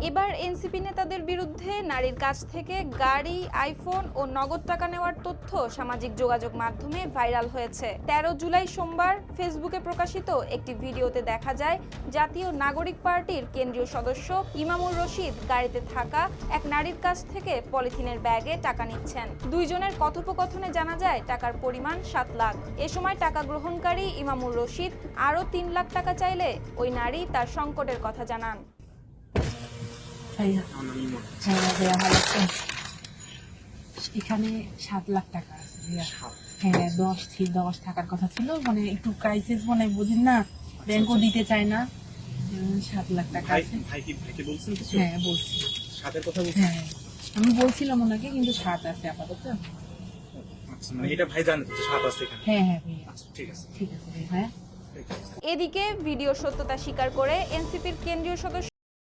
এবার এনসিপি নেতাদের বিরুদ্ধে নারীর কাছ থেকে গাড়ি, আইফোন ও নগদ টাকা নেওয়ার তথ্য সামাজিক যোগাযোগ মাধ্যমে ভাইরাল হয়েছে। 13 জুলাই সোমবার ফেসবুকে প্রকাশিত একটি ভিডিওতে দেখা যায় জাতীয় নাগরিক পার্টির কেন্দ্রীয় সদস্য ইমামুর রশিদ গাড়িতে থাকা এক নারীর কাছ থেকে পলিথিনের ব্যাগে টাকা নিচ্ছেন। দুইজনের কথোপকথনে জানা যায় টাকার পরিমাণ 7 লাখ। এ সময় টাকা গ্রহণকারী ইমামুর রশিদ আরও 3 লাখ টাকা চাইলে ওই নারী তার সংকটের কথা জানান। এখানে 7 লাখ টাকা আছে ভাইয়া। হ্যাঁ 10 টাকার কথা ছিল, মানে একটু ক্রাইসিস মনে বুঝিন না, ব্যাংকও দিতে চায় না। 7 লাখ টাকা আছে। ভাইকে বলছেন কিছু? হ্যাঁ বলছি। 7 কথা বলছেন? হ্যাঁ আমি বলছিলাম ওনাকে, কিন্তু 7 আছে আপাতত। আচ্ছা, মানে এটা ভাই জানেন যে 7 আছে এখানে? হ্যাঁ হ্যাঁ ভাইয়া। আচ্ছা, ঠিক আছে। ঠিক আছে ভাইয়া। এদিকে ভিডিও সত্যতা স্বীকার করে এনসিপির কেন্দ্রীয় সদস্য